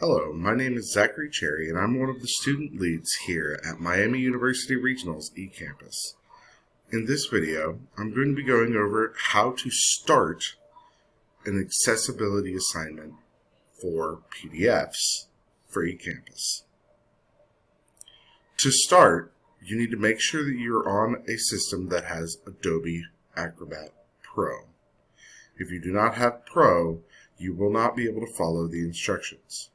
Hello, my name is Zachary Cherry, and I'm one of the student leads here at Miami University Regional's ECampus. In this video, I'm going to be going over how to start an accessibility assignment for PDFs for ECampus. To start, you need to make sure that you're on a system that has Adobe Acrobat Pro. If you do not have Pro, you will not be able to follow the instructions.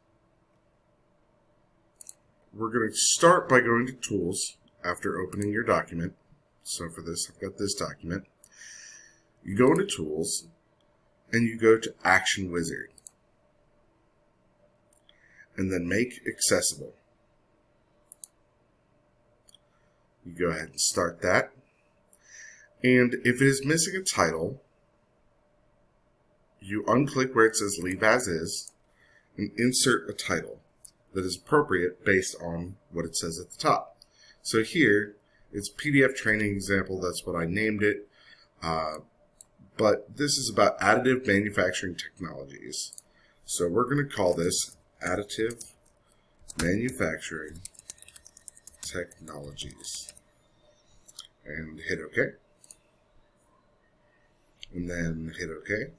We're going to start by going to Tools after opening your document. So for this, I've got this document. You go into Tools, and you go to Action Wizard. And then Make Accessible. You go ahead and start that. And if it is missing a title, you unclick where it says Leave As Is and insert a title that is appropriate based on what it says at the top. So here, it's PDF training example, that's what I named it. But this is about additive manufacturing technologies. So we're going to call this Additive Manufacturing Technologies. And hit OK. And then hit OK.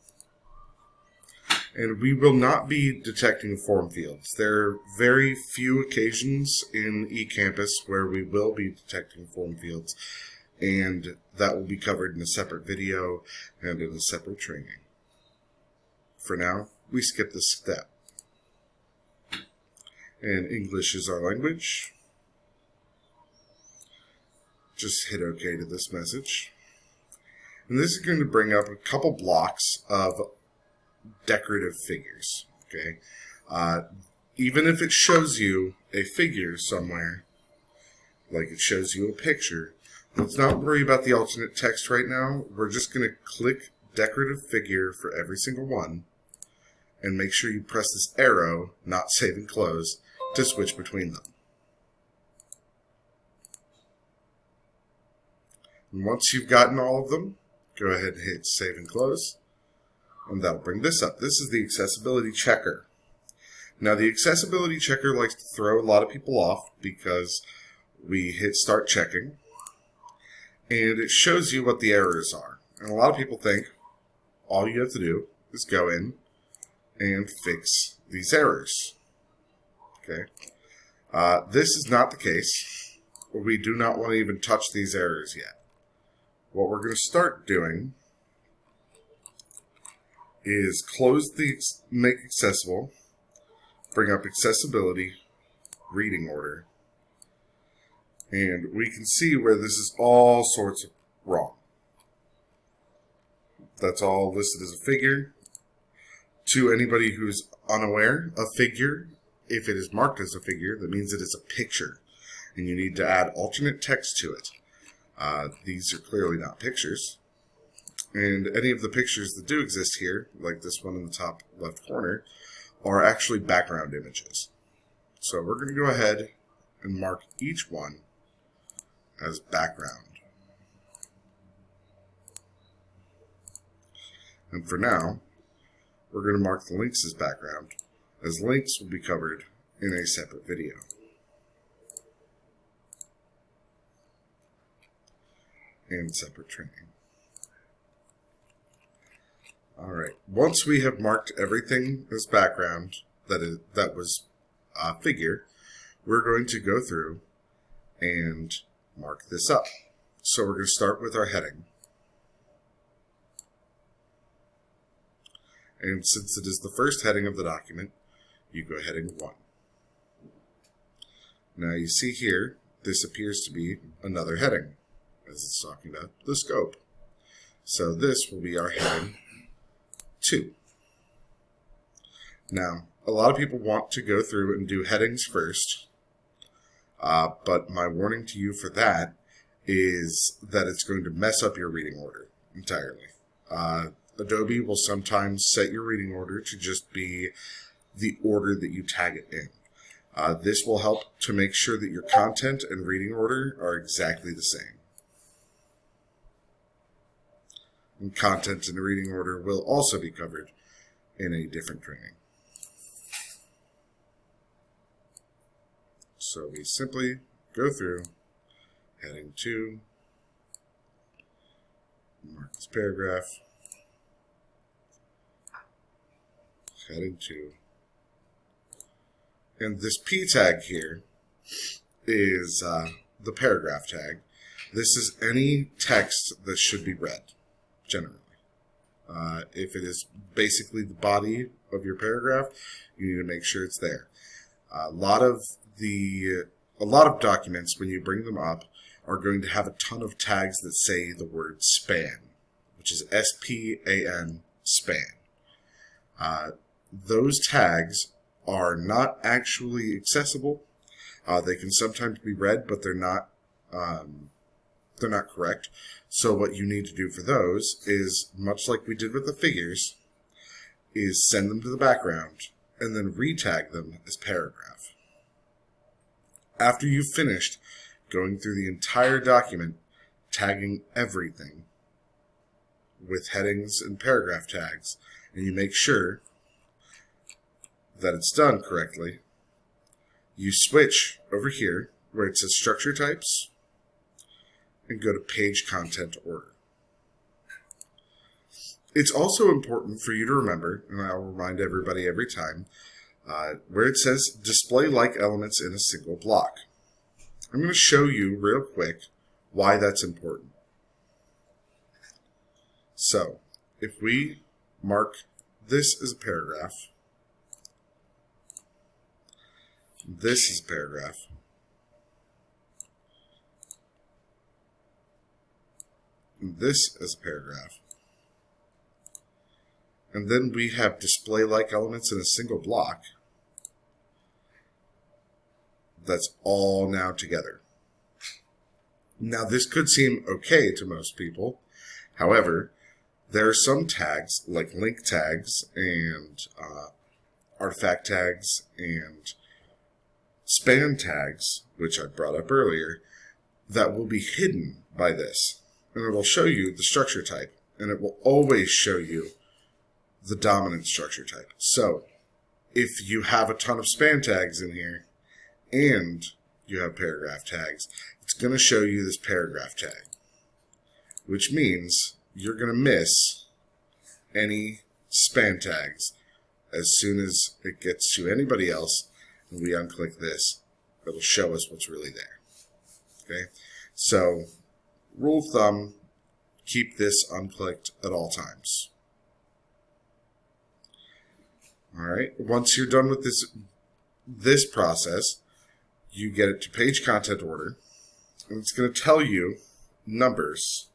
And we will not be detecting form fields. There are very few occasions in eCampus where we will be detecting form fields, and that will be covered in a separate video and in a separate training. For now, we skip this step. And English is our language. Just hit OK to this message. And this is going to bring up a couple blocks of decorative figures. Okay, even if it shows you a figure somewhere, like it shows you a picture, let's not worry about the alternate text right now. We're just going to click decorative figure for every single one, and make sure you press this arrow, not save and close, to switch between them. And once you've gotten all of them, go ahead and hit save and close. And that'll bring this up. This is the accessibility checker. Now, the accessibility checker likes to throw a lot of people off because we hit start checking, and it shows you what the errors are. And a lot of people think all you have to do is go in and fix these errors. Okay, this is not the case. We do not want to even touch these errors yet. What we're going to start doing is close the Make Accessible, bring up Accessibility, Reading Order, and we can see where this is all sorts of wrong. That's all listed as a figure. To anybody who's unaware, a figure, if it is marked as a figure, that means it is a picture, and you need to add alternate text to it. These are clearly not pictures. And any of the pictures that do exist here, like this one in the top left corner, are actually background images. So we're going to go ahead and mark each one as background. And for now, we're going to mark the links as background, as links will be covered in a separate video. And separate training. Alright, once we have marked everything as background that was a figure, we're going to go through and mark this up. So we're going to start with our heading. And since it is the first heading of the document, you go heading 1. Now you see here, this appears to be another heading, as it's talking about the scope. So this will be our heading 2. Now, a lot of people want to go through and do headings first, but my warning to you for that is that it's going to mess up your reading order entirely. Adobe will sometimes set your reading order to just be the order that you tag it in. This will help to make sure that your content and reading order are exactly the same. And content and reading order will also be covered in a different training. So we simply go through heading 2, mark this paragraph, heading 2, and this P tag here is the paragraph tag. This is any text that should be read, generally. If it is basically the body of your paragraph, you need to make sure it's there. A lot of documents, when you bring them up, are going to have a ton of tags that say the word span, which is S-P-A-N, span. Those tags are not actually accessible. They can sometimes be read, but they're not correct. So what you need to do for those is, much like we did with the figures, is send them to the background and then re-tag them as paragraph. After you've finished going through the entire document, tagging everything with headings and paragraph tags, and you make sure that it's done correctly, you switch over here where it says structure types and go to page content order. It's also important for you to remember, and I'll remind everybody every time, where it says display like elements in a single block. I'm going to show you real quick why that's important. So, if we mark this as a paragraph, this is a paragraph, and this is a paragraph, and then we have display like elements in a single block, that's all now together. Now this could seem okay to most people. However, there are some tags like link tags and artifact tags and span tags, which I brought up earlier, that will be hidden by this. And it will show you the structure type, and it will always show you the dominant structure type. So if you have a ton of span tags in here and you have paragraph tags, it's going to show you this paragraph tag, which means you're going to miss any span tags. As soon as it gets to anybody else and we unclick this, it'll show us what's really there. Okay, so rule of thumb, keep this unclicked at all times. Alright, once you're done with this process, you get it to page content order, and it's going to tell you numbers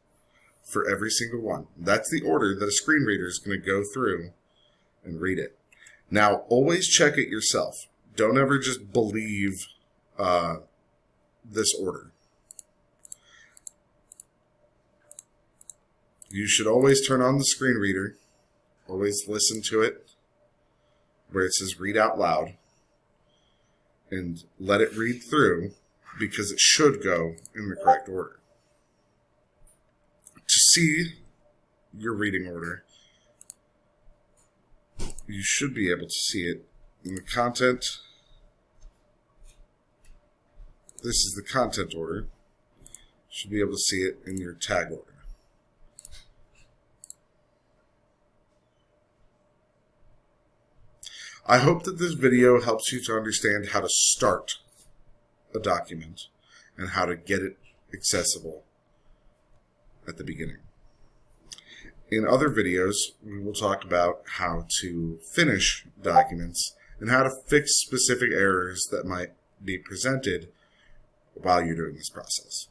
for every single one. That's the order that a screen reader is going to go through and read it. Now, always check it yourself. Don't ever just believe this order. You should always turn on the screen reader, always listen to it where it says read out loud, and let it read through, because it should go in the correct order. To see your reading order, you should be able to see it in the content. This is the content order. You should be able to see it in your tag order. I hope that this video helps you to understand how to start a document and how to get it accessible at the beginning. In other videos, we will talk about how to finish documents and how to fix specific errors that might be presented while you're doing this process.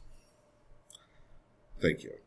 Thank you.